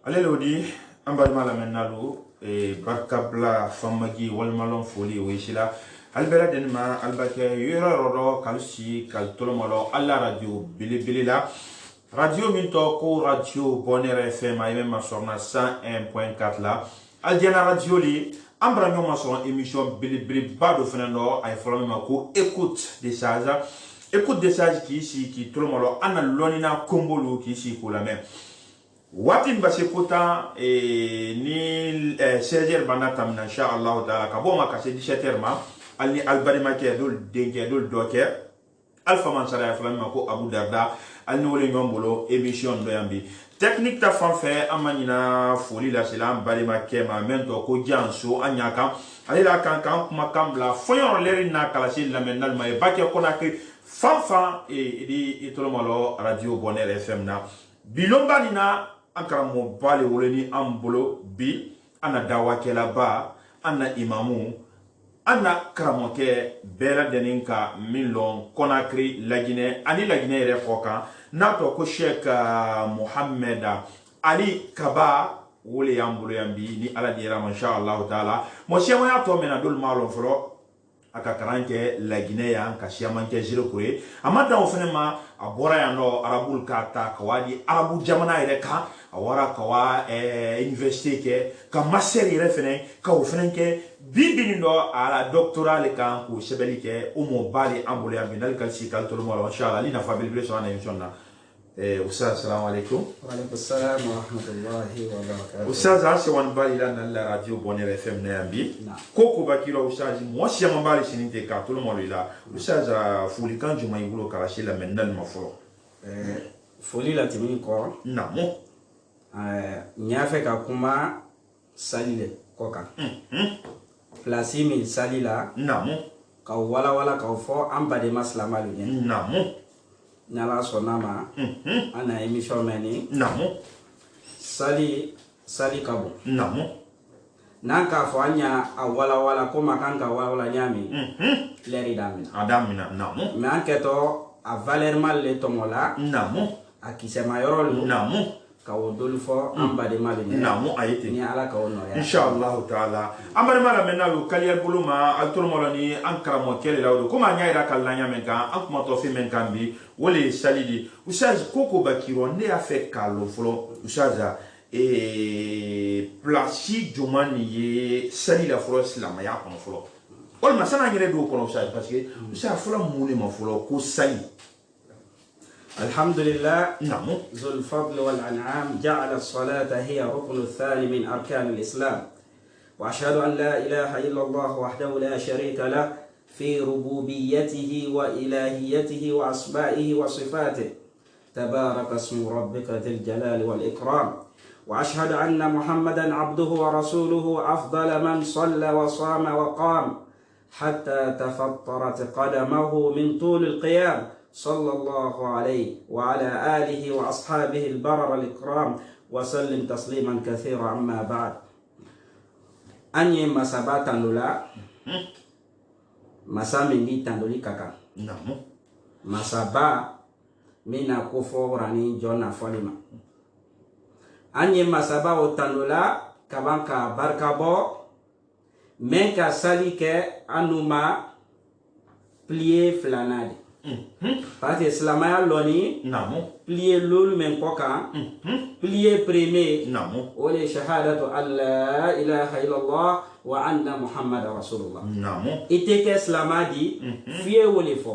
Ale lodi ambalma la menalo e barkabla famagi walmalon foli wishila albera denma albake yura rodo kalsi kal tolomolo alla radio bilibila radio minto ko radio bonere fm ay même sorna 101.4 la aldiana radio li ambra nyoma son émission bilibili bado fenendo ay foloma ko écoute des sages qui ici qui tolomolo ana lonina kombolo qui ici ko la même Watin basi kota ni 16h bana tamna insha Allah taala ka bo ma ka 17h ma alni albarima ke dol denke dol doke alfa man sara flam ko Abu Darda alni wole ngombolo émission do yambi technique ta fanfait amanina foli la selam barima ke ma mento ko janso anyaka alila kan kuma kambla foyon leri na kala sil la menal may bakke konaki fanfa di itolomolo radio Bonheur FM na bilomba nina akaramo bale woleni ambolo bi ana dawakela ba ana imamu ana karamoke bela deninka milon konakri lagine ani lagine refoka nato ko Sheikh Mohammed Ali Kaba wole ambolo yambi ni ala dira masha Allah taala mo shema ya to mena dul malo fro aka karanke lagine ya ka shema ke jiro kure amada ofenema abora ya no arabul kata kawadi arabu jamana ire ka awara kawa université ke ka master ire fene ka ofenen ke bibini no ala doctoral ka ko sebeli ke umo bali ambole ya binal kalsi kal to mo inshallah li na fabil bi so ana émission na Ustaz assalamu alaikum wa alaikum assalam wa rahmatullahi wa barakatuh Ustaz aswan bali la na la radio Bonheur FM na yambi koko bakiro Ustaz mo si mambali sininte ka to mo la Ustaz fuli kan juma ibulo kala shela menal mafo foli la timi ko namo nyafe ka kuma salile koka place min salila namo ka wala ka fo ambade maslama lu namo Nala sonama ana émission meni namo sali kabo namo nanka fo anya wala ko makanga wala nyami leri damina namo me anketo a valeur mal le tomola namo akisema yorolu namo ka wodolu fo ambade malini namo ayete ni ala ka wono ya inshallah taala ambade mala menalu kaliya buluma altolmoloni ankaramo kele lawdo kuma nyaira kalanya menka ankuma to fi menkambi wole salidi usaz koko bakiro ne afe kalo folo usaza plasi jomani ye salila folo islam ya kono folo ol masana ngere do kono usaz parce que usaz folo mune ma folo ko sali الحمد لله نعم ذو الفضل والأنعام جعل الصلاة هي ركن الثاني من أركان الإسلام وأشهد أن لا إله إلا الله وحده لا شريك له في ربوبيته وإلهيته وأسمائه وصفاته تبارك اسم ربك ذي الجلال والإكرام وأشهد أن محمدا عبده ورسوله أفضل من صلى وصام وقام حتى تفطرت قدمه من طول القيام صلى الله عليه وعلى آله وأصحابه البرر الإكرام وسلم تسليما كثيرا أما بعد أني مسابات لولا مسامي تندولي كاكا نعم مسابا من كفو راني جونا فوليما أني مسابا وتندولا كبانكا بركابو منكا ساليك أنوما plié flanade parce que islamaya loni namo plié lolu men koka plié premier namo wala shahadatu an la ilaha illallah wa anna muhammadar rasulullah namo ite ke islamadi fiye wole fo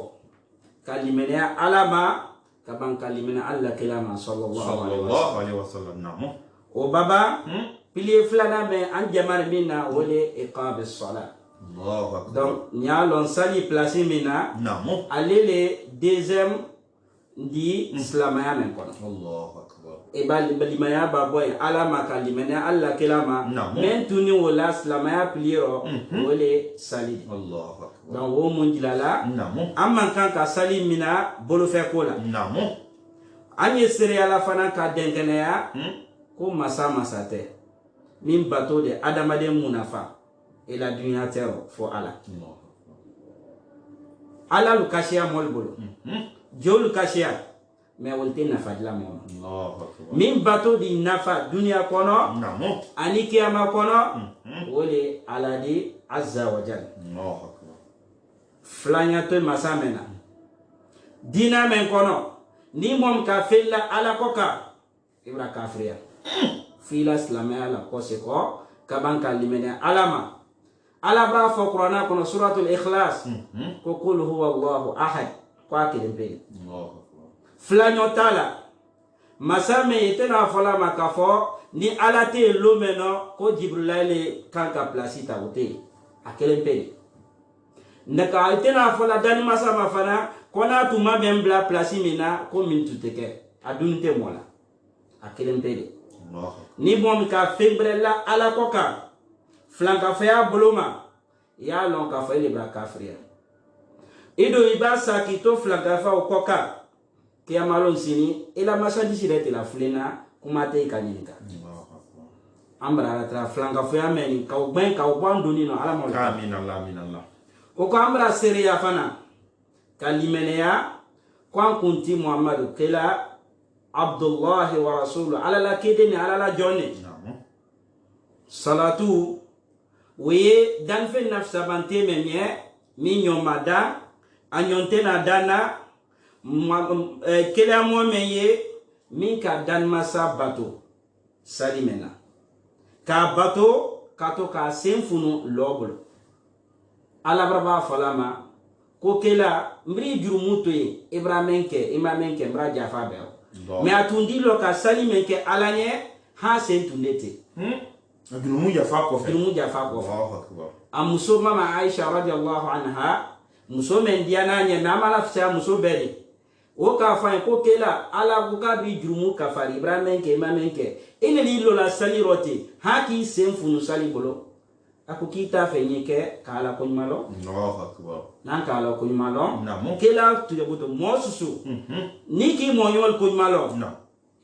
kalimena alama kaban kalimena alla kilama sallallahu alaihi wasallam namo o baba plié flana men an jamar minna wala iqam as-salat donc nyalon sali place mina namo alele deuxième di islamaya men kono Allahu akbar e balimaya ba boy ala makalimena alla kelama men tuni wala islamaya pliero wole sali Allahu akbar donc wo mun dilala namo amman kan ka sali mina bolo fe kola namo anye sere ala fana ka denkenea ko masa te min bato de adamade munafa et la dunya terre fo ala ala lu kashiya mol bolo jolu kashiya mais wolte nafa la mo Allahu akbar. min bato di nafa dunya kono Namo. ani kiyama kono wole ala di azza wa jalla. Allahu akbar. Flanya to masamena dina men kono ni mom ka fella ala koka ibra kafriya fila islamaya ala kose ko kabanka limene alama ala ba fa qur'ana kono suratul ikhlas ko qul huwa Allahu ahad ko akide be Allahu akbar. flanyo tala masame itena fola makafo ni ala te lumeno ko jibril kanka placita wote akele be naka itena fola dani masama fana kona tuma bembla place mina ko min tuteke adunte mola akele be ni bom ka fembrella ala koka flanka faya boloma ya lon ka fele bra kafriya ido ibasa kito flanka fa koka kia malon sini ila masadi sirete la flena kumate kaninka ambra tra flanka faya meni ka ubben ka ubandoni no ala mo amin Allah amin Allah ko ko ambra seriya fana kalimeneya kwa kunti muhammadu kila Abdullah wa rasuluhu ala la kedeni ala la jonne salatu we dan fe nafsa bante menye mi nyomada anyonte na dana kela mo menye min ka dan masa bato salimena ka bato kato ka senfunu lobul ala braba falama ko kela mbri jurumuto ibrahimke imamenke mbra jafa be mais atundi lo ka salime ke alanye ha sentundete adumu jafa ko fe Allahu akbar amuso mama Aisha radhiyallahu anha muso men diana nya namala fsa muso beri o ka fa ko kela ala ku ka bi jurumu ka fari ibrahim ke mamenke ene li lo la saliroti ha ki senfunu sali bolo aku kita fe nyike kala ko malo Allahu akbar nan kala ko malo na mo kela tu yabuto mosusu niki mo yol ko malo na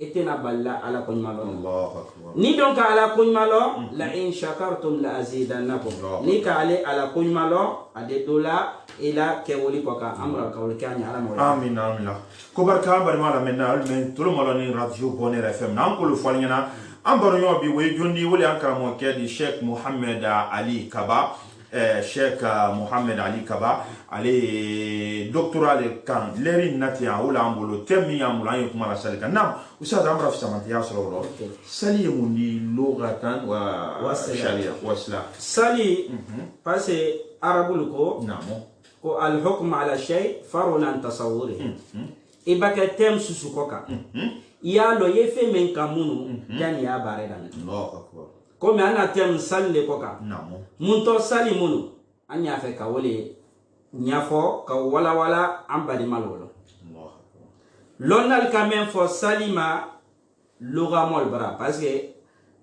etena balla ala ko malo Allahu akbar ni donc ala ko malo la in shakartum la azidannakum ni ka ale ala ko malo ade dola ila ke woli ko ka amra ka woli kanya ala mo amin amin ko barka bari mala menna men tolo malo ni radio Bonheur FM nan ko lo falnyana ambaro yo bi we jondi wole ankara mo kedi Sheikh Mohammed Ali Kaba Sheikh Mohammed Ali Kaba ale doctoral kan leri nati ya wala ambolo temi ya mulan kuma la salika nam ustaz amra fi samati ya soro sali mundi lugatan wa sharia wasla sali passe arabul ko namo ko al hukm ala shay farulan tasawwuri ibaka tem susukoka ya lo yefe men kamunu yani ya bare dan Allahu akbar ko me ana tem salle koka namo munto sali munu anya fe ka wole nyafo ka wala wala ambadi malolo Allahu akbar lonal quand même fo salima logamol bara parce que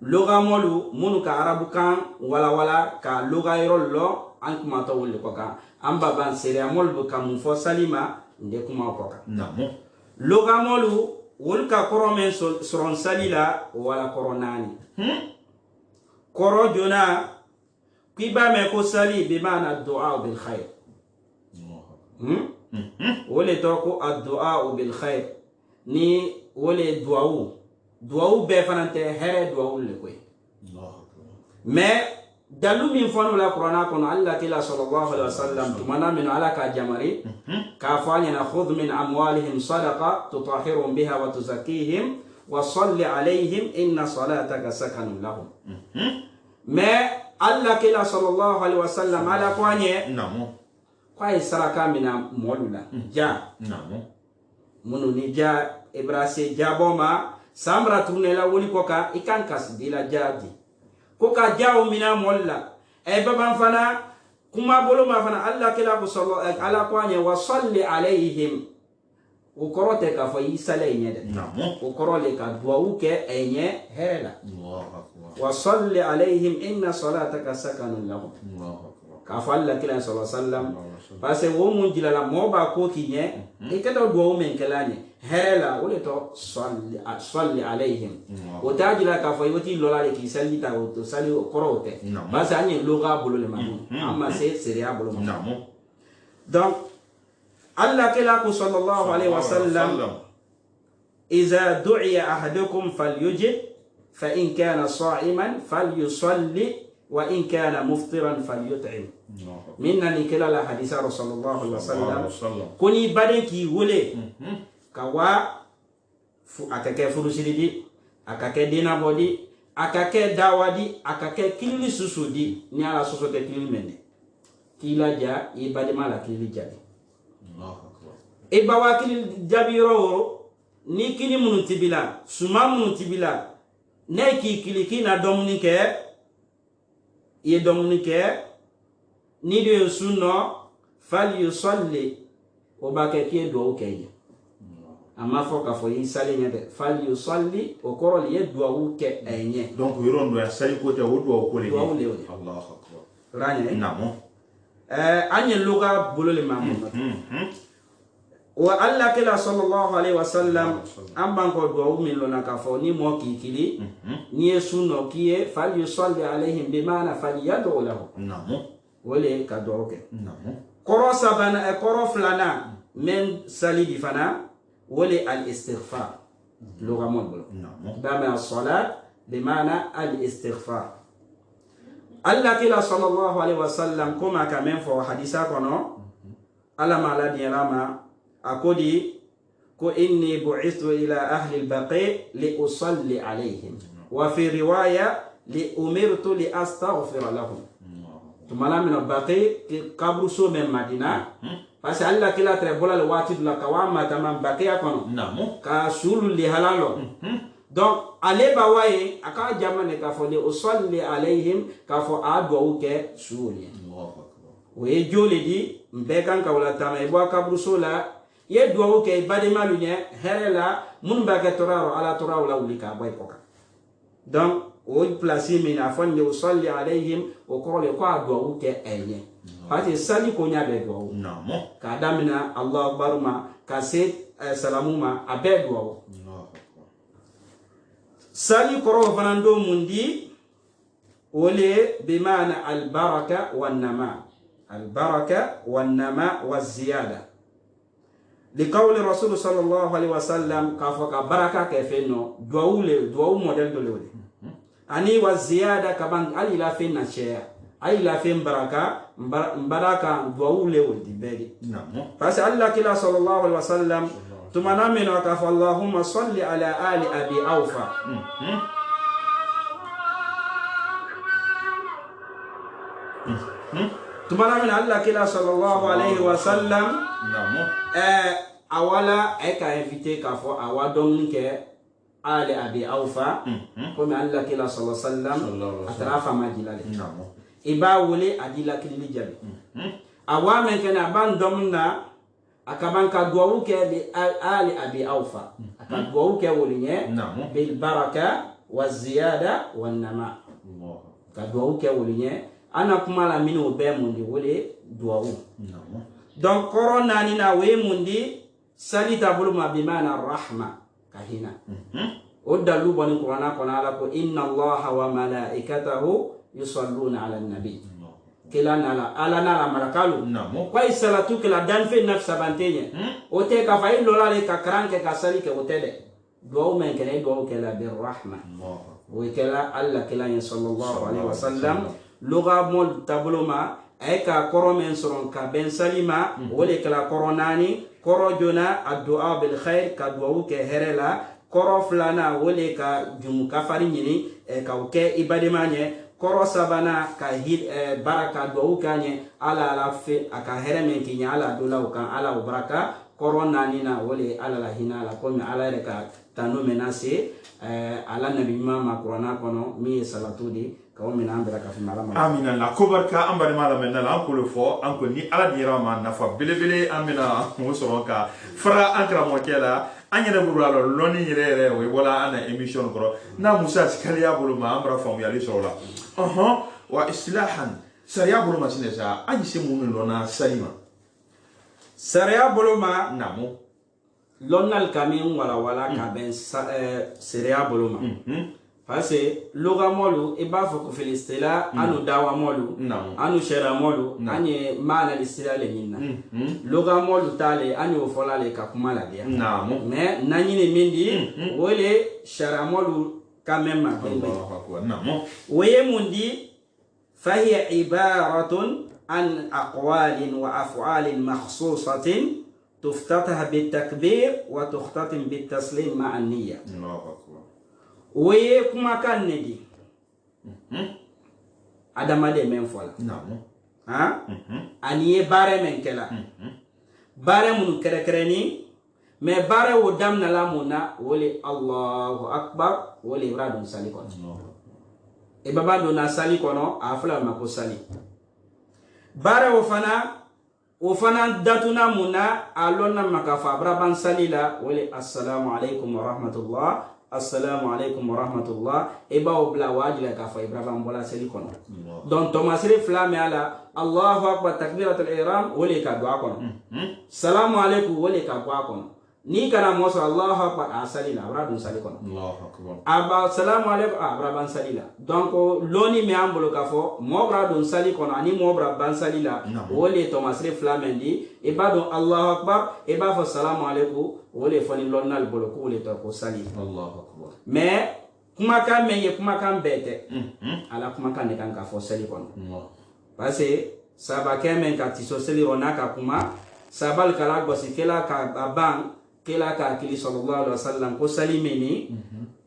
logamolu munu ka arabu kan wala wala ka logayrol lo an kuma to wole koka amba ban seriamol bu kam fo salima nde kuma koka namo logamolu wol ka koromen soron salila wala koronani koro jona kiba me ko sali bi mana du'a bil khair wole to ko ad-du'a bil khair ni wole du'a be fanante here du'a le koy mais dalu min fonu la qur'ana kono Allah kila sallallahu alaihi wasallam tumana min ala ka jamari ka fanya na khudh min amwalihim sadaqa tutahhiruhum biha wa tuzakkihim wa salli alaihim inna salataka sakanun lahum mais Allah kila sallallahu alaihi wasallam ala kwanye namo kwa saraka mina modula ja namo munu ni ja ibrase jaboma samra tunela woni koka ikan kas dila jadi koka jaw mina molla e baban fana kuma bolo ma fana Allah kila ko sallallahu ala kwanye wa salli alaihim o korote ka fa isale nyede namo o korole ka duwa ke enye herela Allahu akbar wa salli alaihim inna salataka sakanun lahum Allahu akbar ka fa Allah kila sallallahu alaihi wasallam parce que wo mun jilala moba ko kinye e kata duwa men kelanye herela wole to salli alaihim o tajila ka fa yoti lola le ki salli ta o to sali korote parce que anye loga bolo le mamu amma c'est seria bolo namo donc Allah kila ko sallallahu alaihi wasallam إذا دعي أحدكم فليجب فإن كان صائما فليصلي وإن كان مفطرا فليطعم من نكلا la hadisa Rasulullah sallallahu alaihi wasallam kuni baden ki wole kawa akake furusilidi akake dina bodi akake dawadi akake kilili susudi ni ala sosote kilili mende kila ja ibade mala kilili jadi ibawa kilili jabiro ni kini munutibila suma munutibila neki kiliki na domunike ye domunike ni de sunno fal yusalli o bake ki do okeye amma foka fo yi sali nyade fal yusalli o korol ye do uke enye donc yorondo ya sali ko te o do ko le Allahu akbar ranya namo anye luga bulole mamu wa alla kila sallallahu alaihi wasallam amban ko do min lona ka fo ni mo kikili ni sunno kiye fal yusalli alaihim bimana fal yad'u lahu namo wole ka do ke namo koro sabana koro flana men salidi fana wole al istighfar lugha mo namo bama as-salat bimana al istighfar alla kila sallallahu alaihi wasallam kuma kamen fo hadisa kono ala mala dialama akodi ko inni bu'ithu ila ahli al-baqi li usalli alaihim wa fi riwaya li umirtu li astaghfir lahum tumala min al-baqi qabru so men madina parce alla kila tre bolal wati la kawama tamam baqiya kono namo ka sulu li halalo donc ale bawaye aka jamane ka fo li usalli alaihim ka fo adwa uke suli we jole di mbekan ka wala tama e bo kabru so la ye duwawu ke bade malunya herela mun ba ke toraro ala toraro la ulika boy koka donc o place min afon le usalli alaihim o ko le ko duwawu ke enye pati sali ko nya be duwawu namo ka damina allah akbar ma ka se salamuma abe duwawu sali koro fanando mundi wole bimana al baraka wan nama والزياده لقول الرسول صلى الله عليه وسلم كفك بركه كفنو دواو موديل دولي اني والزياده كمان علي لا فين شيء اي لا فين بركه دواو ودي بيدي نعم بس الله كلا صلى الله عليه وسلم ثم نامن وكف اللهم صل على ال ابي اوفى tumana min Allah kila sallallahu alaihi wasallam namo awala eka invité ka fo awa don ke ali abi awfa comme Allah kila sallallahu alaihi wasallam atrafa majilale namo iba wole adila kilili jabi awa men kana ban domna akaban ka duwawu ke li ali abi awfa aka duwawu ke wolinye bil baraka waz ziyada wan nama ka duwawu ke wolinye ana kuma la minu be mundi wole duwawu donc corona ni na we mundi salita bulma bimana rahma kahina odalu bani qur'ana kona ala ko inna allaha wa malaikatahu yusalluna ala nabi kila nala ala nala malakalu kwa salatu kila dan fe nafsa bantenye ote ka fa ilola le ka kranke ka sali ke otede duwawu men kene duwawu kala bir rahma wa kala alla kila sallallahu alaihi wasallam luga mol tabloma eka koro men soron ka ben salima wole kala koronani koro jona addu'a bil khair ka du'a ke herela koro flana wole ka jum ka fari nyini ka uke ibademanye koro sabana ka baraka du'a kanye ala fe aka hereme kinya ala dola ukan ala baraka korona nina wole ala la hinala komi ala reka tanu menase ala nabi mama korona kono mi salatudi amina la kobarka ambari mala menna la ko le fo anko ni ala dira ma nafa belebele amina mo soron ka fra ankra mo kela anyere buru alo loni yere we wala ana emission ko na musa skaliya bulu ma ambra fam yali sola wa islahan sariya bulu ma sinesa aji se mun lona salima sariya bulu ma namo lonnal kamin wala ka ben sariya bulu ma parce que loga molu e b'a fɔ ko filistila anu dawa molu anu shera molu anye mana listila le minna loga molu tale anyo fola le ka kuma la dia mais nanyini mindi wole shera molu quand même ma woye mundi fahiya ibaratun an aqwalin wa af'alin makhsusatin tuftataha bitakbir wa tukhtatim bitaslim ma'a niyya woye kuma kan ne di adama de men fola ha ani ye bare men kela bare mun kere kere ni me bare wo damna la muna woli Allahu akbar woli ibrahim sali kono e baba do na sali kono afla ma ko sali bare wo fana datuna muna alonna makafa braban salila woli assalamu alaikum wa rahmatullah assalamu alaikum wa rahmatullah eba obla wajila ka fa ibrahim bola seli kono don tomasri flame ala Allahu akbar takbiratul ihram wole ka dua kono salamu alaikum wole ka dua kono ni kana moso Allahu akbar asalila ibrahim sali kono Allahu akbar aba salamu alaikum ibrahim salila donc loni me ambolo ka fo mo ibrahim sali kono ani mo ibrahim salila wole tomasri flame ndi eba don Allahu akbar eba fo salamu alaikum wole foni lonnal bolo ko wole to ko sali Allahu akbar mais kuma kan men ye kuma kan bete ala kuma kan ne kan ka fo sali kono parce que saba kemen ka tiso seli ronaka kuma sabal kala gosi kela ka babang kela ka kili sallallahu alaihi wasallam ko sali meni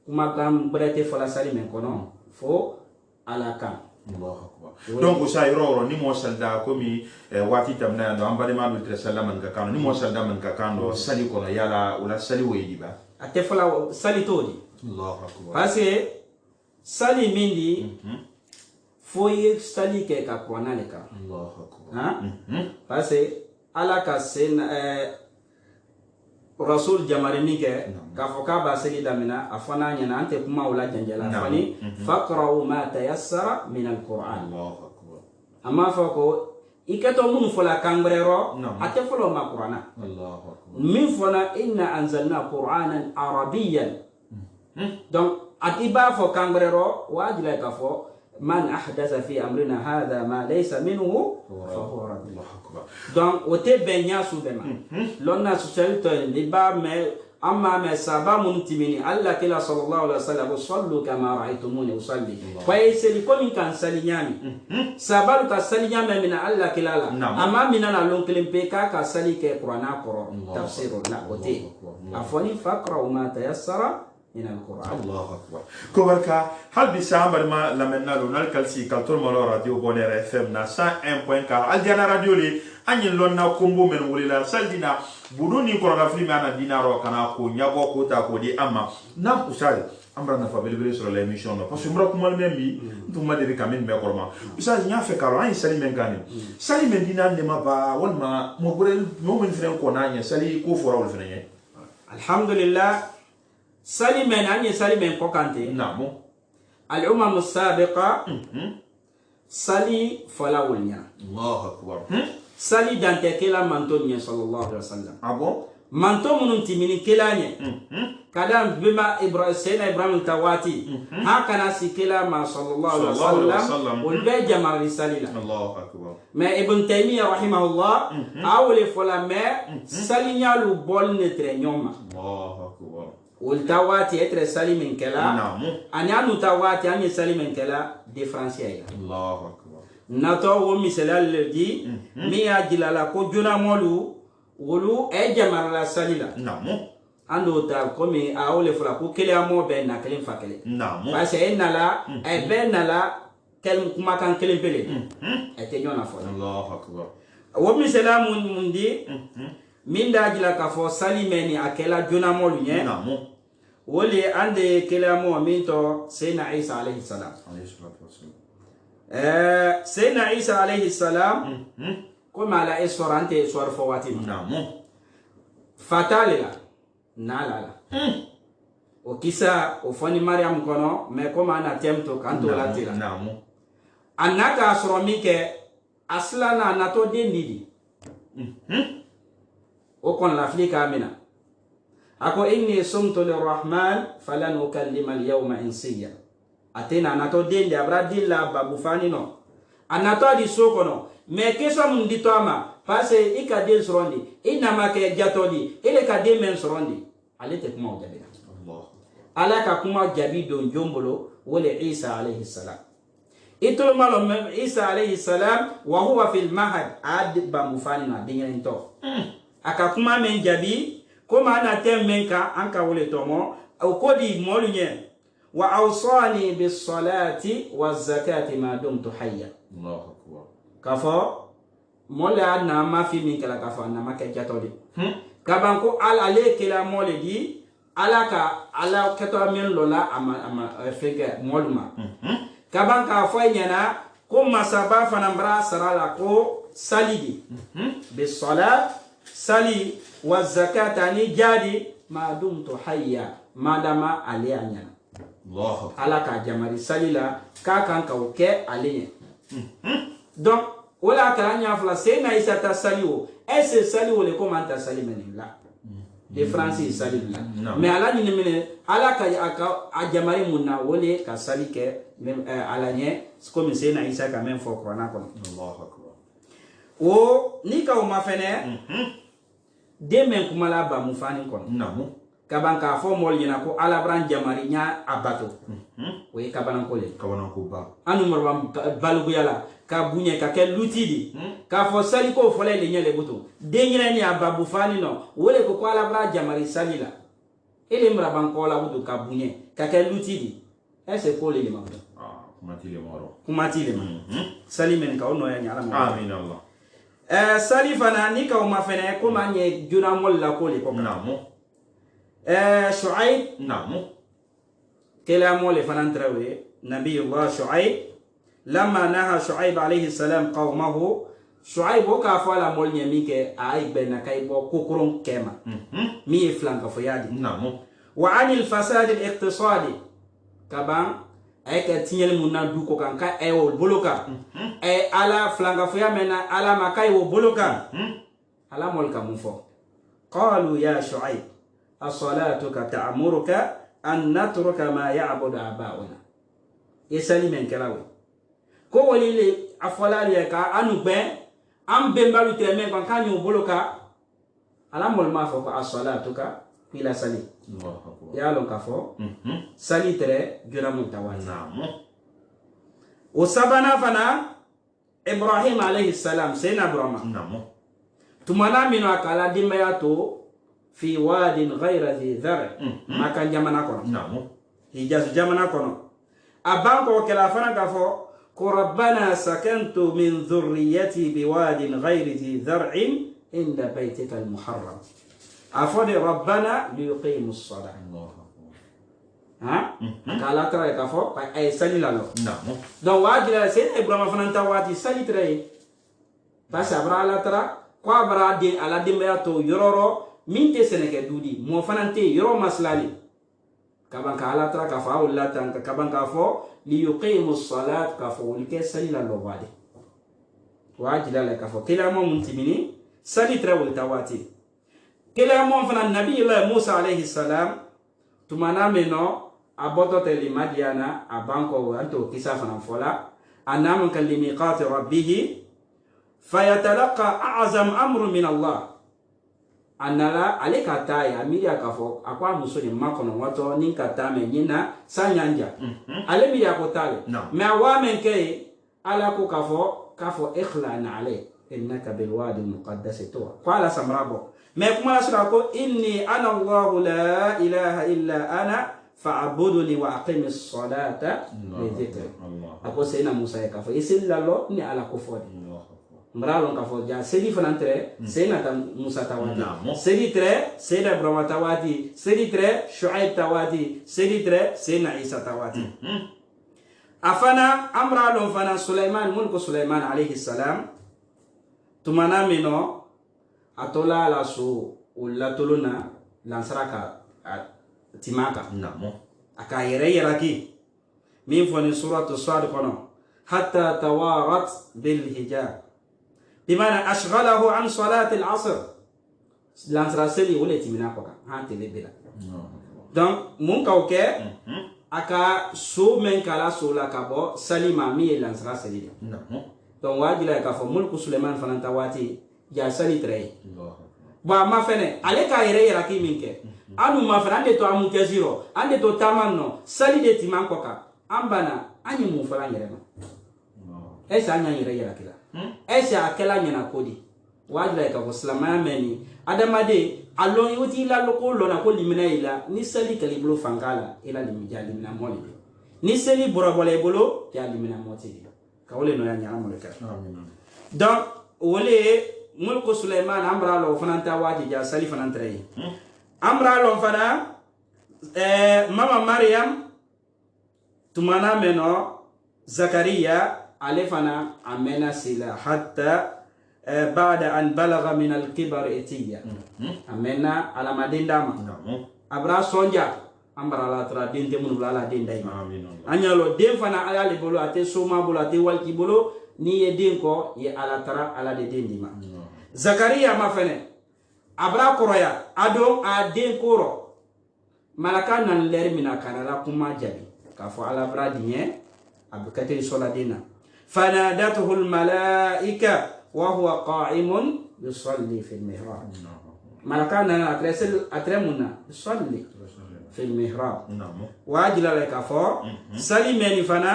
kuma kan brete fola sali men kono fo ala kan Allahu akbar donc ça yoro ni mo salda ko mi wati tamna do ambade ma do sallam man ka kanu ni mo salda man ka kanu sali kono yala wala sali woyidi ba ate fola sali todi Allahu akbar parce que sali mindi foye sali ke ka kwana le ka Allahu akbar parce que ala ka sen rasul jamarimi ke ka foka ba sali damina afana nyana ante kuma wala janjala fani faqra'u ma tayassara min alquran Allahu akbar amma fako iketo mun fola kambrero ate folo ma qur'ana Allahu akbar min fona inna anzalna qur'anan arabiyyan donc atiba fo kambrero wajila ka fo man ahdatha fi amrina hadha ma laysa minhu fa huwa radd. Donc ote benya subema lonna social to liba me amma me saba mun timini alla kila sallallahu alaihi wasallam sallu kama ra'aytumuni usalli fa yeseli komin kan salinyami sabalu ka salinyami min alla kila la amma minana lon kelimpe ka sali ke qur'ana qoro tafsiru la ote afani faqra ma tayassara من القرآن الله أكبر كبركا هل بسامر ما لمنا لونال كالسي كالتور مالو راديو بونير اف ام نا 101.4 الديانا راديو لي اني لونا كومبو من وليلا سالدينا بودوني كورونا فيلم انا دينارو كانا كو نيابو كوتا كو دي اما نام اسال امبra na fa belbele sur l'émission parce que mbra ko mal membi ntuma de kamen be korma usal nya fe karo ay sali men gane sali men dina ne ma ba won ma mo burel mo men fren ko nanya sali ko fora wol fren alhamdulillah sali men anye sali men kokante namo al-umam as-sabiqa sali fala wulnya Allahu akbar sali dante kela manto nya sallallahu alaihi wasallam abo manto munun timini kela nya kadam bima ibrahim tawati hakana sikela ma sallallahu alaihi wasallam wal be jamal risalila Allahu akbar mais ibn taymiyyah rahimahullah awle fala me sali nyalu bol ne tre nyoma Allahu akbar والتواتي اتر سالم كلا نعم اني انو تواتي اني سالم كلا ديفرنسيا الله اكبر ناتو ومثال دي ميا جلالا كو جونا مولو ولو اجمال لا ساليلا نعم ando ta komi awle fula ko kele amo be na kelen fakele nعم parce que nala e be nala kel kuma kan kelen pele e te nyona fo الله اكبر ومثال mundi min da jila ka fo salimeni akela jona molu nye نعم wole ande kelamo minto Sayyidina Isa alayhi salam Sayyidina Isa alayhi salam koma la esforante esfor fo wati نعم fatalila nalala o kisa o foni Maryam kono me koma na temto kanto latira نعم anaka asromike aslana nato dendidi o kon la flika amina ako inni sumtu lirrahman falan ukallima alyawma insiya atena anato dende abra dilla babu fani no anato di sokono me keso mun ditoma parce ika den sorondi ina make jatoli ele ka den men sorondi ale te kuma jabi Allah ala ka kuma jabi don jombolo wala Isa alayhi salam itolo malo Isa alayhi salam wa huwa fil mahad ad babu fani na dingin to aka kuma men jabi koma na temmen ka anka wole tomo au kodi molunye wa awsani bis salati waz zakati ma dumtu hayya Allahu akbar kafo mola na ma fi min kala kafo na ma ke jatodi kabanko ale kila mole di alaka ala keto men lola ama fege moluma kabanka fo nyana ko masaba fanambra sarala ko salidi bis salat sali wa zakata ni jadi ma dumtu hayya madama ali anya Allah ala ka jamari salila ka kan ka oke ali donc wala ka anya fla c'est na isa ta saliwo ese saliwo le comment ta sali menilla de français salila mais ala ni mene ala ka a jamari munna wole ka sali ke ala nye comme c'est na isa quand même fo ko na ko Allahu akbar o ni ka o ma fene demen kumala ba mufani kon namu kabanka fo mol yina ko alabran jamari nya abato we kabanan ko ba anu marwam balugo yala ka bunye ka ke lutidi ka fo sali ko fo le nyele buto dengina ni ababu fani no wole ko alabra jamari salila ele mraban ko la buto ka bunye ka ke lutidi ese ko le ma kumati le ma sali men ka ono ya nyala ma amin Allah salifana ni ka ma fene ko ma nye juna mol la ko le ko namu Shu'aib namu kila mole fanan trawe nabi Allah Shu'aib lama naha Shu'aib alayhi salam qawmahu Shu'aib ka fala mol nyamike ay bena kay bo kokron kema mi flanka fo yadi namu wa anil fasad al iqtisadi kaban ay ka tinyel munna du ko kan ka ay wol boloka ay ala flanka fo yamena ala makay wo boloka ala mol ka mufo qalu ya Shu'aib as-salatuka ta'muruka an natruka ma ya'budu aba'una isali men kalawe ko wolile afalali ka anu be am bembalu temen kan kanyu boloka ala mol ma fo ko as-salatuka pila sali ya lon ka fo sali tere jura mutawana o sabana fana Ibrahim alayhi salam sayna Ibrahim namo tumana mino akala dimaya to fi wadin ghayra dhi dhar makan jamana kono namu hijaz jamana kono abanko kala fana gafo ko rabbana sakantu min dhurriyyati biwadin ghayri dhi dhar'in inda baytika almuharram afadi rabbana liyuqimus salat ha kala tra gafo ay salila lo namu donc wajira c'est Ibrahim fana tawati salitre basa bra la tra ko bra de ala dimba to yororo minte seneke dudi mo fanante yoro maslali kabanka ala tra ka fa wala tan kabanka fo li yuqimu salat ka fo like salila lo wade wajila la ka fo kila mo muntimini sali tra wal tawati kila mo fana nabi Allah Musa alayhi salam tumana meno aboto teli madiana abanko anto kisa fana fola anam kalimiqat rabbih fayatalaqa a'zam amru min Allah anala ale kata ya miria kafo akwa muso ni makono wato ni kata me nyina sanyanja ale miria ko tale me wa men kay ala ko kafo ikhlana ale innaka bil wadi muqaddas to qala samrabo me kuma sura ko inni ana Allah la ilaha illa ana fa'buduni wa aqimis salata li dhikri ako sayna Musa kafo isillallo ni ala ko fodi mralon ka fo ja sedi fanantre seyna ta Musa tawati sedi tre seyda Ibrahim tawati sedi tre Shu'aib tawati sedi tre seyna Isa tawati afana amralon fana Sulaiman mun ko Sulaiman alayhi salam tumana mino atola la su ulla toluna lansaraka timaka namo aka yeraki min foni suratu Sad kono hatta tawarat bil hijab bimana ashghalahu an salat al-asr lansra seli wala timina ko ha tele bela donc mun ka oke aka so men kala so la kabo salima mi lansra seli donc wajila ka fo mulku Suleiman fananta wati ya sali tray ba ma fene ale ka yere yara ki minke anu ma fana ande to amu keziro ande to tamanno sali de timan koka ambana anyi mu fala yere ma esa anya yere yara kila esa akela nyana kodi wajila ka fo Suleiman meni adamade alon yuti la loko lona ko limina ila ni sali kaliblo fangala ila limija limina moli ni sali borabole bolo ya limina moti kawle no ya nyama moleka donc wole mulku Suleiman amra lo fananta wati ja sali fananta yi amra lo fana mama Maryam tumana meno Zakaria ale fana amena sila hatta بعد أن بلغ من الكبر إتيا أمنا على مدين دام أبرا سونجا أمبرا لا ترى دين تمن بلا دين دايما أنيا لو دين فنا على لبلو أتي سوما بلو أتي والكي بلو ني دين كو ي على ترى على دين ديما زكريا ما فنه أبرا كرويا أدو أدين كورو ملكا نلر منا كنلا كما جابي كفو على برا دين أبكتي سولا دينا فنادته الملائكة وهو قائم يصلي في المحراب ملكنا أترمنا يصلي في المحراب واجل لك فو سلي مني فنا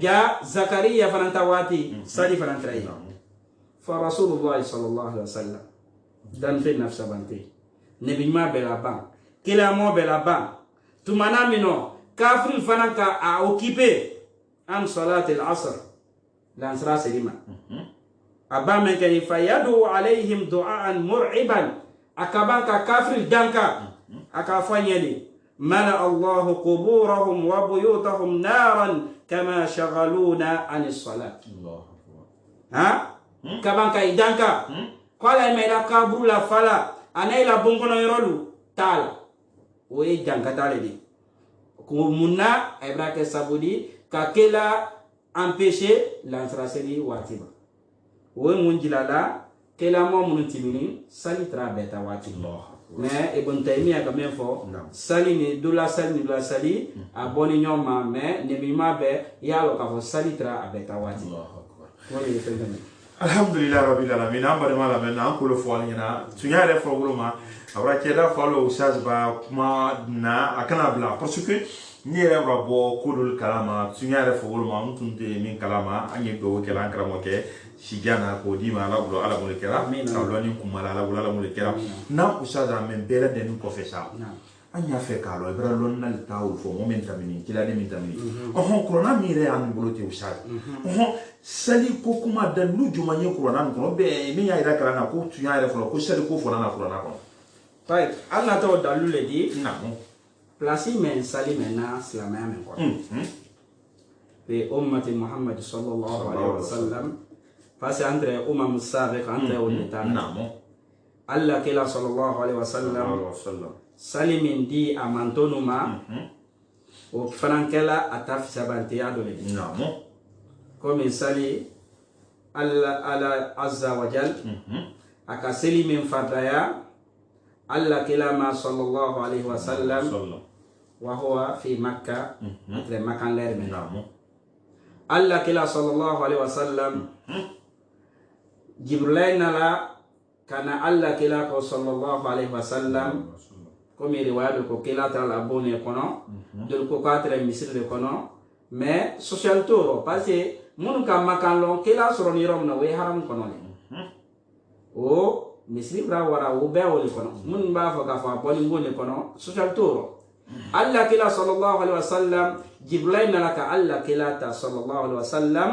جاء زكريا فنا تواتي سلي فنا تري فرسول الله صلى الله عليه وسلم دان في نفس بنتي نبي ما بلا بان كلا مو بلا بان تمانا منو كافر فنا كا أوكيبي عن صلاة العصر لانسرا سليما أبا من كان فيدعو عليهم دعاء مرعبا أكبان كافر دانكا أكافانيلي ملأ الله قبورهم وبيوتهم نارا كما شغلونا عن الصلاة ها كبان كايدانكا قال ما إلى كابرو لا فلا أنا إلى بونكونا يرولو تالا وي دانكا تالي دي كومونا إبراك سابودي كاكيلا empêcher l'entraceli watiba wo munjilala kela mo muntimini sali tra beta wati mais ibn Taymiya quand même fo sali ni dula sali aboni nyoma mais ne bima be yalo ka fo sali tra beta wati alhamdulillah rabbil alamin ambare mala mena ko lo fo alina tunyare fo wuluma awra keda fo lo usaz ba kuma na akana bla parce que ni yɛrɛ bɔ kodol kalama sunya yɛrɛ fo woloma n tun tɛ min kalama an ye dugawu kɛla an karamɔgɔkɛ sijana k'o di ma ala bolo ala mun de kɛra ka lɔni kumala ala bolo ala mun de kɛra n'a usaza mɛ bɛɛ lajɛlen kɔfɛ sa an y'a fɛ k'a lɔ i bɛra lɔni nali taa o fɔ mɔ min tamini kilani min tamini kuranna min yɛrɛ y'an bolo tɛ usaza sali ko kuma da nu juma ye kuranna nin kɔnɔ bɛɛ min y'a yira kalan na ko sunya yɛrɛ fɔlɔ ko sali ko fɔra na kuranna kɔnɔ hali n'a tɔgɔ dalu le di place men sali mena silamaya men kwa pe ummati Muhammad sallallahu alaihi wasallam face entre umam sabiq entre ummatan Allah kila sallallahu alaihi wasallam sali min di amantonuma o frankela ataf sabanti adole comme sali Allah azza wa jal akaseli min fadaya Allah kila ma sallallahu alaihi wasallam وهو في مكة مثل مكان لير من الله كلا صلى الله عليه وسلم جبريل نلا كان الله كلا صلى الله عليه وسلم كم رواية كلا ترى أبوني كنا دل كوكاتر مصر كنا mais social toro parce que mun ka makan lon kila soro ni rom na we haram kono le o misri bra wara o be o le kono mun ba fa ka fa boli ngone kono social toro Allah kila sallallahu alaihi wasallam Jibril nalaka Allah kila ta sallallahu alaihi wasallam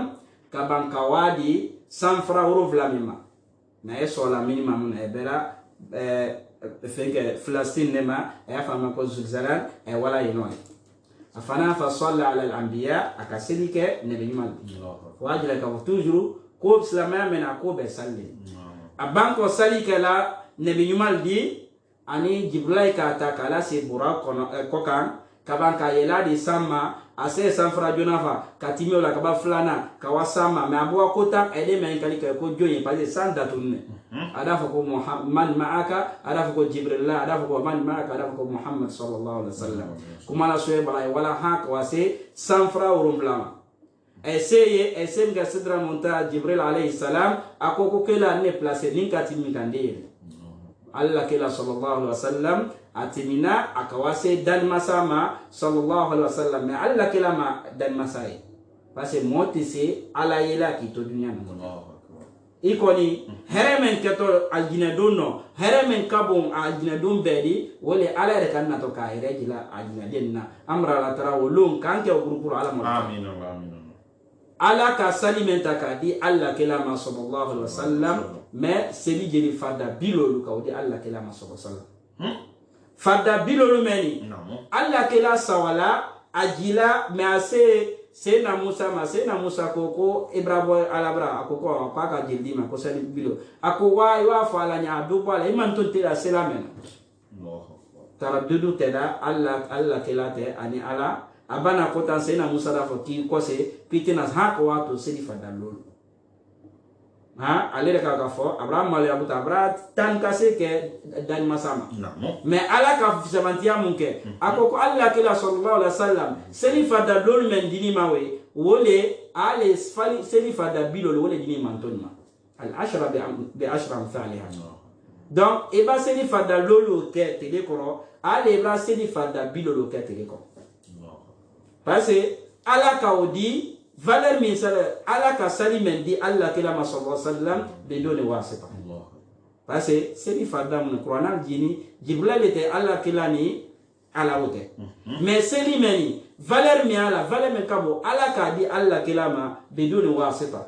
kaban kawadi sanfra uruf la mima na eso la minimum na ebera feke Palestine nema ya fama ko zulzalan wala yinoi afana fa salla ala al-anbiya akasilike nabi mal wajila ka toujours ko islamia mena ko be salli abanko salike la nabi mal di ani Jibril ka ta kala se bura kono kokan kabanka yela di sama ase sanfra jonafa katime la kaba flana kawasama me abwa kota ede men kali ko joye pa san datunne ada ko Muhammad ma'aka ada ko Jibril ada ko man ma'aka ada ko Muhammad sallallahu alaihi wasallam kuma la soye bala wala hak wase sanfra urumblama esseye nga sidra monta Jibril alayhi salam akoko kela ne place ni katimi kandele Allah kela sallallahu alaihi wasallam atimina akawase dan masama sallallahu alaihi wasallam me Allah kela ma dan masai parce moti se ala yela ki to dunya no ikoni heremen keto aljina donno heremen kabon aljina don bedi wole ala re kanna to ka ire jila aljina denna amra la tara wolon kanke o grupu ala mo amin amin ala ka salimenta ka di Allah kela ma sallallahu alaihi wasallam me seli jeli fada bilolu ka di Allah kela ma sallallahu alaihi wasallam fada bilolu meni Allah kela sawala ajila me ase sena Musa koko Ibrahim alabra akoko ka jildi ma ko sali bilo ako wa fala nya do bala iman to tira selamen taraddudu teda Allah kela te ani ala abana kota sena Musa da foti ko se pitina ha ko wato sedi fada lolu ha alere ka fo Abraham mali abuta abrat tan kase ke dan masama mais ala ka fisamantia munke akoko Allah kila sallallahu alaihi wasallam seli fada lolu men dini mawe wole ale seli fada bilol wole dini mantonma al ashra bi ashra amsalha donc e ba seli fada lolu ke tele koro ale ba seli fada bilol ke tele ko parce que ala ka odi valeur min sala ala ka sali men di Allah kila ma sallallahu alaihi wasallam be doni wasita parce que seli fada mun qur'an jini jibril était Allah kila ni ala wote mais seli meni valeur mi ala valeur men kabo ala ka di Allah kila ma be doni wasita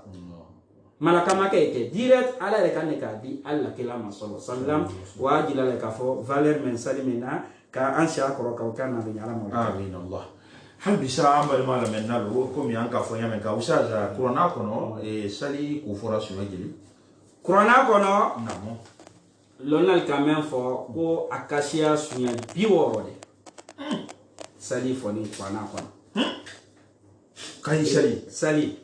malaka makete direct ala re kan ka di Allah kila ma sallallahu alaihi wasallam wa jila le ka fo valeur men sali mena ka ansha ko ka kana bi ala mo amin Allah hal bisa ambal mala menna lo ko mi anka fo yamen ka usaza qur'ana kono e sali ku fora su majili qur'ana kono namo lonal kamen fo ko akashia sunya biworo de sali fo ni qur'ana kono kay sali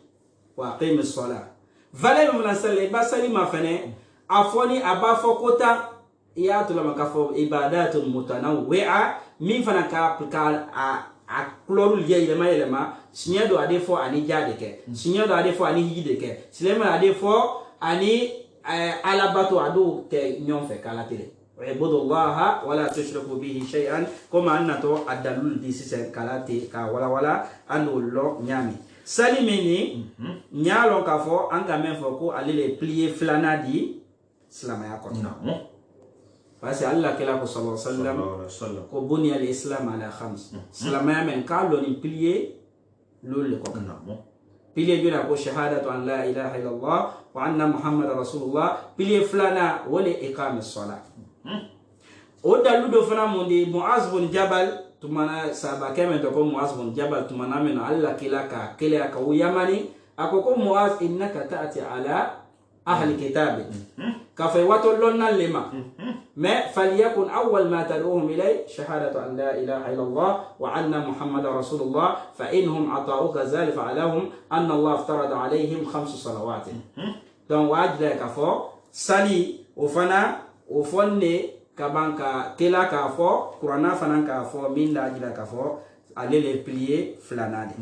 wa qim as-salat vale mo na sali ba sali ma fene afoni aba fo kota ya to la makafo ibadatun mutanawwi'a min fana ka a klorul yelema sinyedo ade fo ani jade ke sinyedo ade fo ani hide ke silema ade fo ani alabato ado ke nyonfe kala tele ibudullaha wala tushriku bihi shay'an kama annato adalul disise kalate ka wala anu lo nyami salimeni nyalo ka fo anga men fo ko alele plier flanadi slama ya ko parce que Allah kela ko sallallahu alaihi wasallam ko buni al islam ala khams salama men kallo ni pilier lol ko pilier jura ko shahadatu an la ilaha illallah wa anna muhammadar rasulullah pilier flana wala iqam as-salat o dalu do fana mondi Muaz bin Jabal tumana saba kemen to ko Muaz bin Jabal tumana men Allah kila ka kila ka yamani akoko Muaz innaka ta'ti ala ahli kitab كفي واتلون لما ما فليكن أول ما تدعوهم إليه شهادة أن لا إله إلا الله وأن محمد رسول الله فإنهم أطاعوك ذلك فعلهم أن الله افترض عليهم 5 صلوات دون واجد كفو سالي وفني كبانكا كلا كفو كورانا فنان كفو من لاجد كفو علي لبليه فلانادي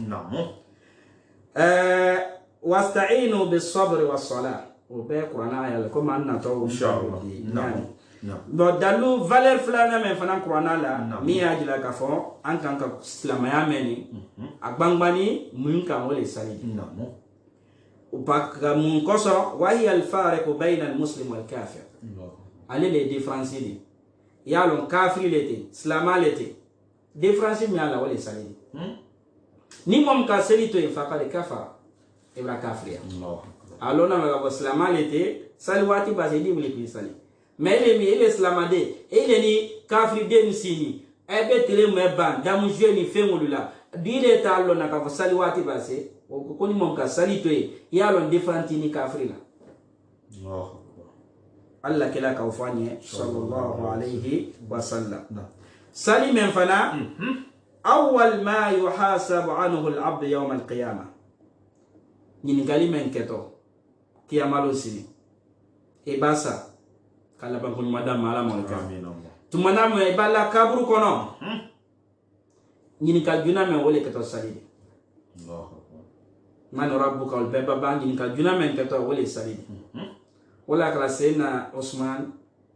واستعينوا بالصبر والصلاة وبه قرانا يلا كما ان تو ان شاء الله نعم do dalu valeur flana men fana qur'ana la mi ajila ka fo an kan ka islam ya meni agbangbani mun kan wole sali namo upak mun koso wa hiya al fariq bayna al muslim wal kafir ale les différences di ya lon kafir lete islamalete différence mi ala wole sali ni mom ka seli to fa ka kafara ibra kafriya allah alona ma islamalete salwati bazeli mule pisali mais ele islamade ele ni kafri den sini ebe tele meba damu jeni fengolula dile ta alona ka salwati base ko ni mom ka salito ya lon differenti ni kafri la allah Allah kila ka ufanye sallallahu alayhi wa sallam sali men fana awwal ma yuhasabu anhu al-abd yawm al-qiyamah ñin gali men keto kiyamalo sini e basa kala ban kun madam mala mo ka tumana mo e balla kaburu kono ñin kal juna men wole keto salidi man rabbuka wal baba ban ñin kal juna men keto wole salidi wala kala sayyidina Usman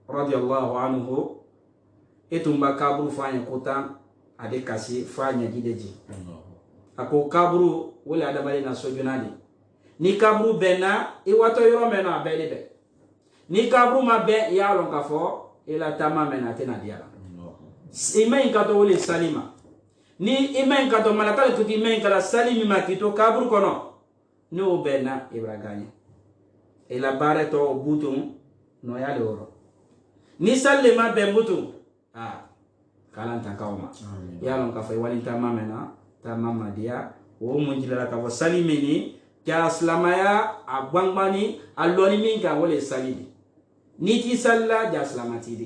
radiyallahu anhu etumba kaburu fanya kota ade kasi fanya gideji ako kaburu wala adabali na sojunadi ni kaburu bena iwato yoro mena abeli be ni kaburu mabe ya lon kafo ila tama mena tena diala imen kato wole salima ni imen kato malakale tuti imen kala salimi makito kaburu kono no bena ibraganya ila bare to butum no ya loro ni salima be butum kalan takawma ya lon ka fay walin tamamena tamama dia wo munjila ka wa salimini ya islamaya abwangbani alloni minka wole salidi niti salla ja islamati di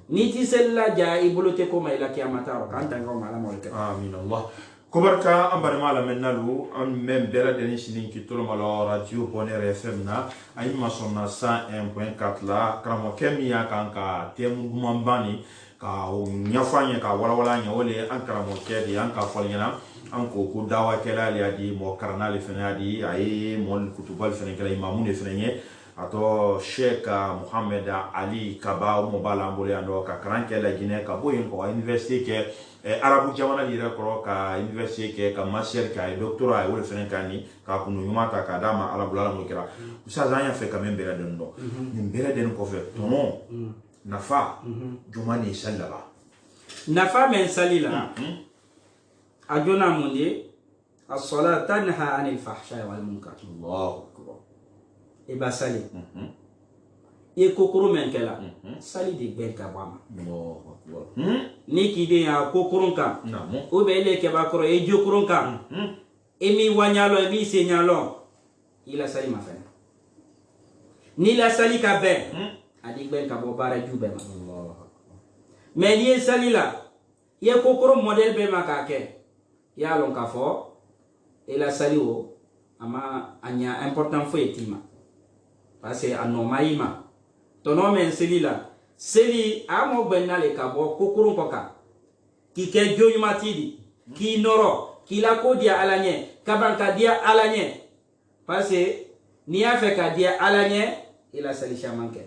niti salla ja ibulute ko mayla kiyamata ro kan takawma ala molke amin allah kubarka ambare mala menalu am mem bera deni sinin ki tolo malo radio Bonheur FM na ay masonna 101.4 la kramo kemia kanka temu gumambani ka nyafanya ka wala nya wole an kramo kedi an ka folnyana an ko dawa kelali adi mo karnali fenadi ay mon kutubal fenekala imamune fenye ato Sheikh Muhammad Ali Kaba mo balambole ando ka kranke la Guinée ka boyin ko université ke arabu jamana dire ko ka université ke ka master ka doctorat ay wol fenekani ka kunu yumata ka dama ala bulala mo kira usa zanya fe ka membera den do membera den ko fe tono nafa jumani sallaba nafa men salila ajona mundi as-salat tanha anil fahsha wal munkar Allahu akbar iba sali e kokoro men kala sali de ben ka bama Allahu akbar ni kide ya kokoron ka namo o be le ke ba koro e jokoron ka e mi wanyalo e mi senyalo ila sali ma fena ni la sali ka ben adi ben ka bo bara jube ma Allahu akbar mais ni sali la ye kokoro model be ma ka ke ya lon ka fo ila sali o ama anya important fo etima parce que anomaima tono men seli la seli amo benale ka bo kokoro koka ki ke joyumatidi ki noro ki la ko dia alanye kabanka dia alanye parce que ni afe ka dia alanye ila sali shamanke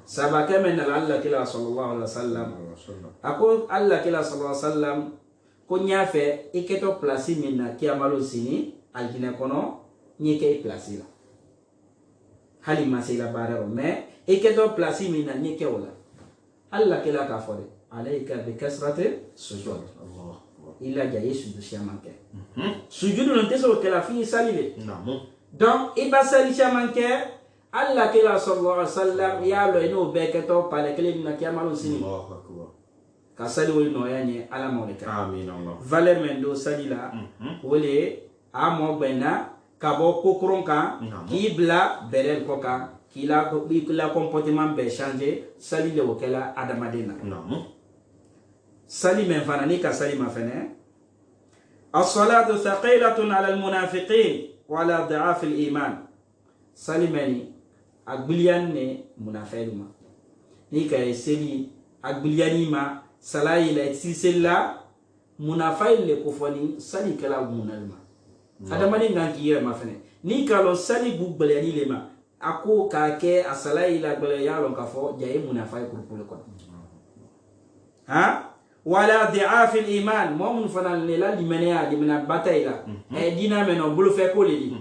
sabaka men Allah kila sallallahu alaihi wasallam ako Allah kila sallallahu alaihi wasallam ko nyafe iketo place minna kiamalo sini aljina kono nyeke place la hali masila barero mais iketo place minna nyeke wala Allah kila ka fode alayka bi kasrati sujud Allah illa ja yesu du shamanke sujud non teso kala fi salile namo donc iba sali shamanke Allah kila sallallahu alaihi wasallam ya lo ino beketo pale kele na kiamalo sini Allahu akbar ka sali woli no yanye ala moleka amin allah valeur men do sali la wole amo bena ka bo kokoron kan ki bla beren ko kan ki la comportement be changer sali le wokela adamadena namo sali men fanani ka sali ma fene as-salatu thaqilatun ala al-munafiqin wa ala dha'af al-iman sali meni agbilian ne munafiquma ni ka seli agbiliani ma salayi la sisella munafiq le ko foni sali kala munalma adamani nganki yere ma fene ni kalo sali bu gbaliani le ma ako ka ke asalayi la gbale ya lon ka fo jaye munafiq ko ko ha wala dhi'af al-iman mu'min fanan le la limania limana bataila e dina meno bulu fe ko le di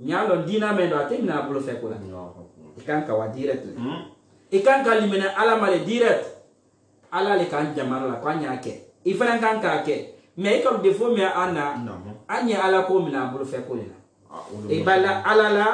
nyalo dina meno atina bulu fe ko la ikan ka wa direct ikan ka limana ala male direct ala le kan jamar la kwa nyake ifan kan ka ke me ka defo me ana anya ala ko mina bulu fe ko le e bala ala la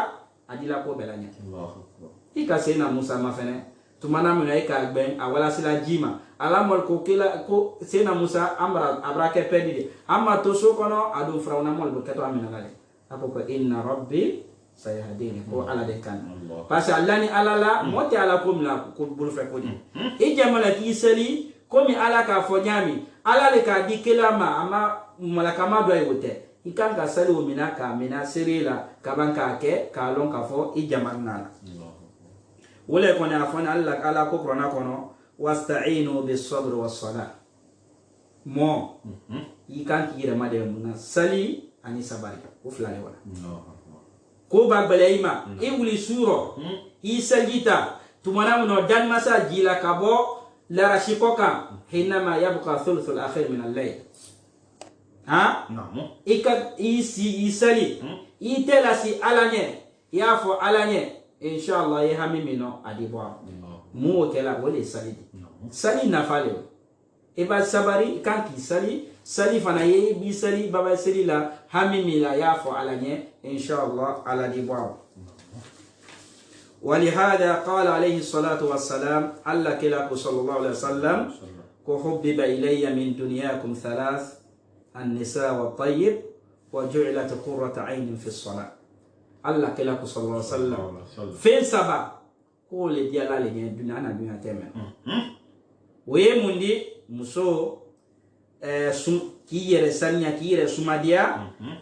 adila ko belanya Allahu akbar ika sena Musa mafene tumana mina ika gben awala sila jima ala mol ko kila ko sena Musa amra abrake pedide amma to so kono adu frawna mol be kato amina gale apo ko inna rabbi sayahdini ko ala de kan parce Allah ni ala la moti ala ko mina ko bulu fe ko di e jamala ki seli komi ala ka fo nyami ala le ka di kelama ama malaka ma do ayote ikan ka sali o mina ka mina serila ka ban ka ke ka lon ka fo i jamanna wala ko na fo alla ala ko krona kono wasta'inu bis sabr was salah mo ikan ki yira made muna sali ani sabari o flale wala ko ba balaima e wuli suro i sajita tumana no dan masa jila kabo la rashikoka hinama yabqa thuluthul akhir min al-layl ha namo ikat isi isali itela si alanye yafo alanye inshallah ye hamimino adibwa mu kela wole sali sali nafale e ba sabari kan ki sali fana ye bi sali baba sali la hamimila yafo alanye inshallah ala dibwa ولهذا قال عليه الصلاة والسلام ألا كلاك صلى الله عليه وسلم كحبب إلي من دنياكم ثلاث النساء والطيب وجعلت قرة عين في الصلاة ألا كلاك صلى الله عليه وسلم فين سبا قول ديالا لي الدنيا أنا الدنيا تمام ويموندي مسو كي يرسانيا كي يرسوماديا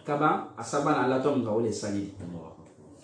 كبا أسابنا لا توم قولي ساني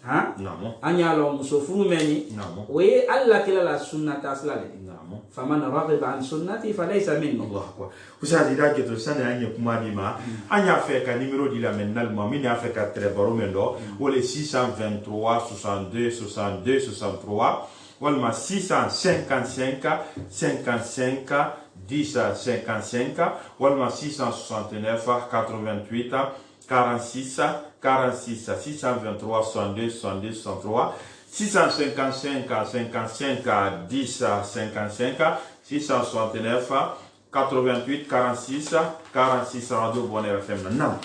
ha namo anyalo musofuru meni namo we alla kila la sunnata aslale namo faman raghiba an sunnati falaysa minni Allah akbar usadi da ke to sana anye kuma di ma anya fe ka numéro di la menal ma mini afe ka tre baro mendo wole 623 62 62 63 walma 655 55 10 55 walma 669 88 46 46 623 62 62 63 655 55 10 55 669 88 46 46 radio Bonheur FM nam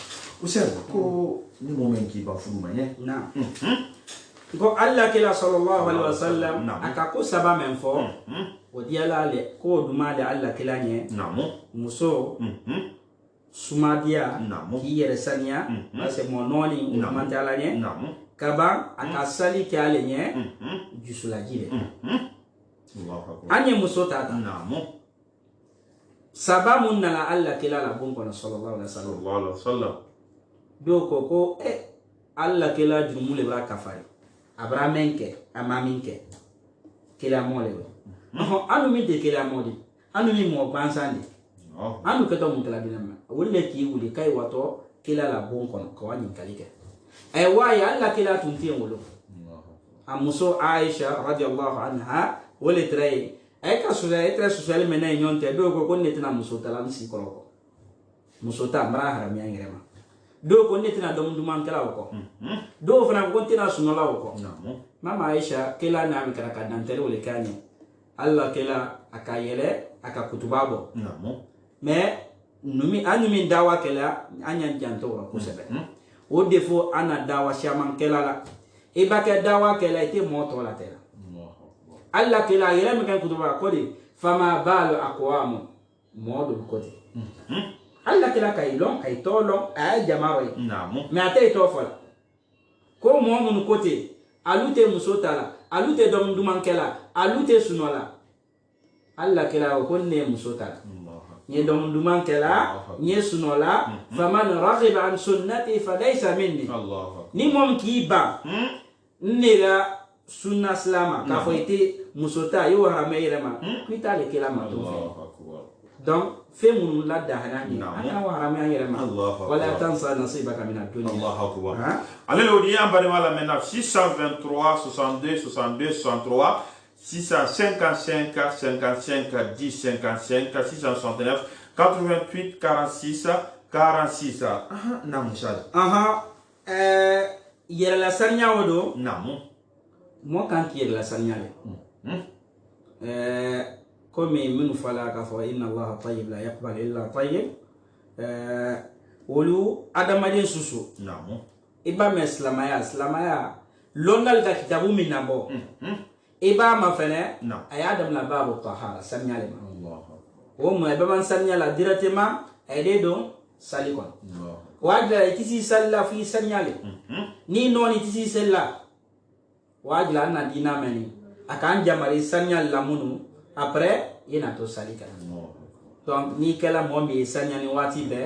usel ko ni moment ki ba fulu manye na ko alla kila sallallahu alaihi wasallam akako saba men fo wodiala le ko duma de alla kila nye namo muso sumadia ki yere sanya parce mo noni mantala nye kaba akasali ki ale nye jusula jile anye muso tata namo saba mun na alla kila la bon kono sallallahu alaihi wasallam do ko alla kila jumule bra kafari abramenke amaminke kila mole anu mi de kila mole anu mi mo bansande anu keto mun kala dinama wolle ki wuli kai wato kila la bon kono ko wani kalike ay waya alla kila tunti wolo amuso Aisha radiyallahu anha wole tray ay ka sura etra social mena nyonte do ko netina muso talam si ko muso ta mara haram ya ngirema do ko netina dom duman kala ko do fana ko tina sunola ko mama Aisha kila na mi kala kadantele wole kanye alla kila akayele akakutubabo mais numi anumi dawa kala anya janto wa kusebe o defo ana dawa shaman kala la e baka dawa kala ite moto la tela alla kala yele mi kan kutuba ko di fama balu aqwamu modu koti alla kala kay long kay tolong ay jamaro namo mais ate to fola ko mo mun koti alute musotala alute dom duman kala alute sunola alla kala ko ne musotala nye dom duman kala nye sunola faman raghiba an sunnati falaysa minni ni mom ki ba nira sunna slama ka foite musota yo harame irema kuita le kala ma to donc fe mun la dahana ni ana wa harame irema wala tansa nasibaka min ad-dunya Allahu akbar allez le dia ambare mala mena 623 62 62 63 655 55 10 55 669 88 46 46 namu sada yere la sanya wodo namu mo kan ki yere la sanya le komi min fala ka fa inna Allah tayyib la yaqbal illa tayyib wolu adamadin susu namu iba islamaya longal ka kitabu min nabo iba ma fene ay adam la babu tahara sanyale ma o mo e ban sanyala directement ay de do salikon wajla itisi salla fi sanyale ni noni itisi salla wajla na dina meni akan jamari sanyal lamunu après yena to salika donc ni kala mo mi sanya ni wati be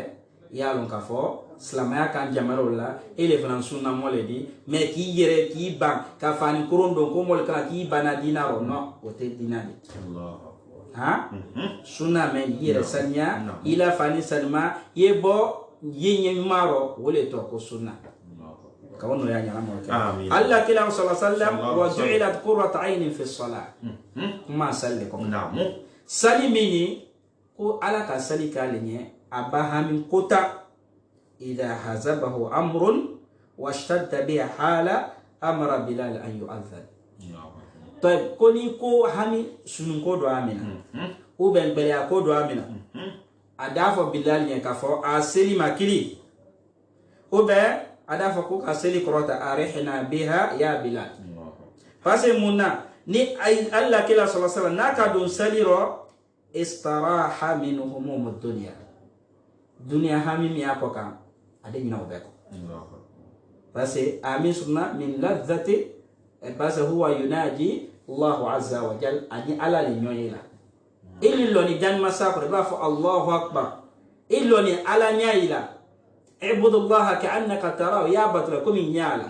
ya lon ka fo silamaya kan jamaro la ele fana sunna mo le di mais ki yere ki ban ka fani kurondo ko mo ka ki bana dinaro no o te dinari Allah ha sunna men yere sanya ila fani salma yebo yenye maro wole to ko sunna كونه يعني آمين الله كلا صلى الله عليه وسلم وجعلت قرة عين في الصلاة ما سلكم نعم سلميني كو على كسلي كالني أباها من قطع إذا حزبه أمر واشتد به حالة أمر بلال أن يؤذن طيب كوني كو همي سنكو دوامنا وبن بليا كو دوامنا أدافع بلال يكفو أسلي مكلي وبن ada fako kaseli korota arihna biha ya bilal fase munna ni Allah kila sallallahu alaihi wasallam naka dun saliro istaraha min humum ad-dunya dunya hamim ya koka ade nyina obeko fase amin sunna min ladhati basa huwa yunaji Allah azza wa jal ani ala li nyoyela illo ni jan masakre ba fa Allahu akbar illo ni ala nyaila اعبد الله كأنك تراه يا بطلكم يالا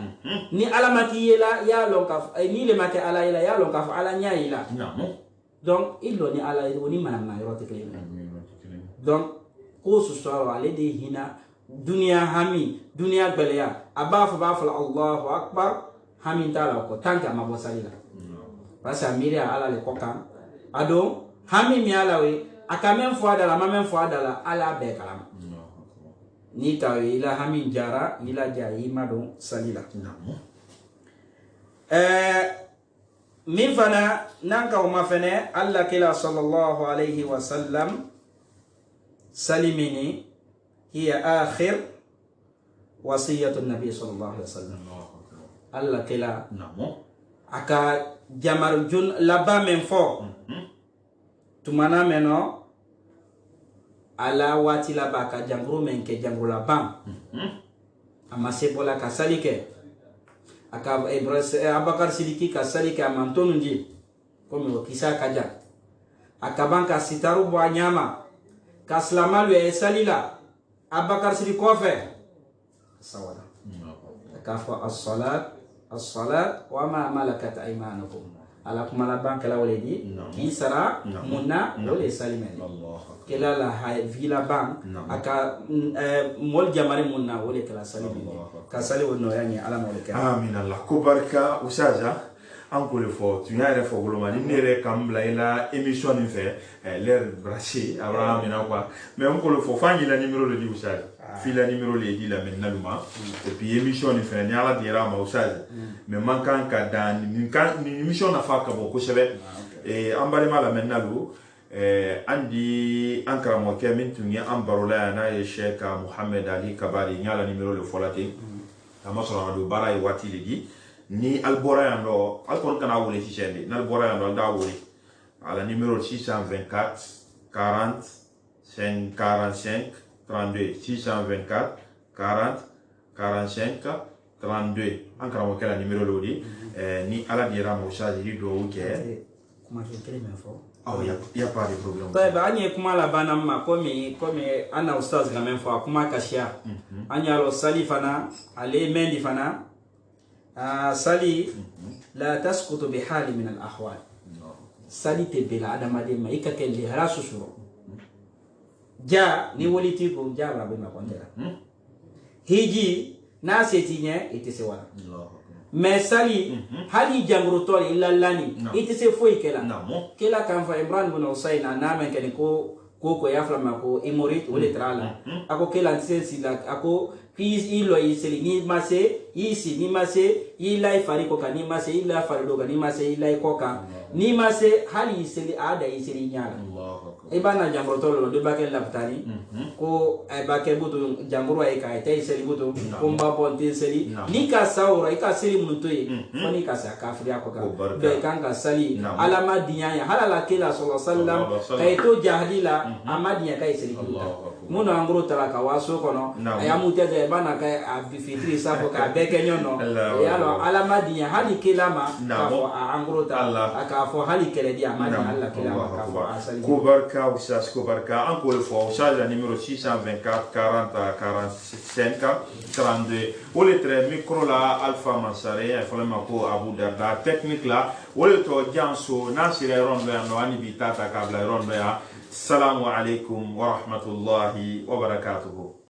ني على ما كيلا يا لون كف ني لما كالا يلا يا لون كف على نيالا نعم دونك إلو ني على وني ما ما يروتك لي دونك قوس سوال على دي هنا دنيا همي دنيا بليا أباف باف الله أكبر همي تالا كو تانك ما بوساليلا بس أميريا على لكوكام أدو همي ميالاوي أكمل فوادلا ما من فوادلا على بكلام ni tawe ila hamin jara ila jayi madon salila min fana nanka o mafene alla kila sallallahu alayhi wa sallam salimini hiya akhir wasiyatu nabi sallallahu alayhi wa sallam alla kila aka jamar jun laba men fo tumana meno ala wati la baka jangru menke jangru la bam ama sebola ka salike aka Abakar Sidiki ka salike amantonu ndi komi wakisa kaja akabanka sitaru bwa nyama ka slamalu e salila Abakar Sidiki kofe sawala akafa as-salat wa ma malakat aymanukum ala kumala banka la waledi kisara munna wala salimen kela la vila bank aka mol jamari munna wala kala salimen ka sali wono yani ala mawlaka amin allah ko barka usaja encore fo tu yare fo golo mani nere kambla ila émission ni fait l'air braché abraham ina quoi mais on ko fo fangi la numéro de di usaja fila numéro le di la menaluma et puis émission ni fait ni ala dira ma usaja mais mankan ka dan ni émission na fa ka boko sebe et ambali mala menalu andi ankara mo ke min tungi ambarola na e Sheikh Mohammed Ali Kabari nyala numéro le folate amasoro do baray wati legi ni albora yando alkon kana wole ci chende na albora yando da wole ala numéro 624 40 545 32 624 40 45 32 ankara mo kala numéro lodi ni ala dira mo chaji do wuke kuma kele me fo oh y a pas de problème ba ba anye kuma la bana ma komi ana ustaz ga men fo kuma kashia anya lo salifana ale mendi fana sali la tasqutu bi hal min al ahwal sali te bela adama de ma ikake li harasu suro ja ni woliti ko ja ba be ma kontera hiji na setinye itese wala mais sali hali jangro to illa lani itese foi kela kela kan fa Imran bin Husayn na men ken ko yafla ma ko imorit wala trala ako kela sensi la ako please ilo iseli ni mase isi ni mase ila ifari ko kan ni mase ila fari do kan ni mase ila ko kan ni mase hali iseli ada iseli nyala ibana jangro to lo de bakel laptani ko ay bakel butu jangro ay ka tay iseli butu ko mbabo tin seli ni ka saura ka seli muntoy foni ka sa ka fri ko ka be kan ka sali alama dinya ya halala kila sallallahu alaihi wasallam kay to jahdila amadiya kay seli butu mun en gros tala ka waso kono aya mutete bana ka fitri safo ka beke nyono ya lo alama di hali kilama ka fo en gros tala ka fo hali kele di amani Allah kilama ka fo asali ko barka usas ko barka encore une fois usas la numéro 624 40 45 32 wole tre micro la Alpha Mansare ya falama ko Abu Darda technique la wole to janso nasire rondo ya no ani bitata kabla rondo ya. Assalamu alaikum wa rahmatullahi wa barakatuhu.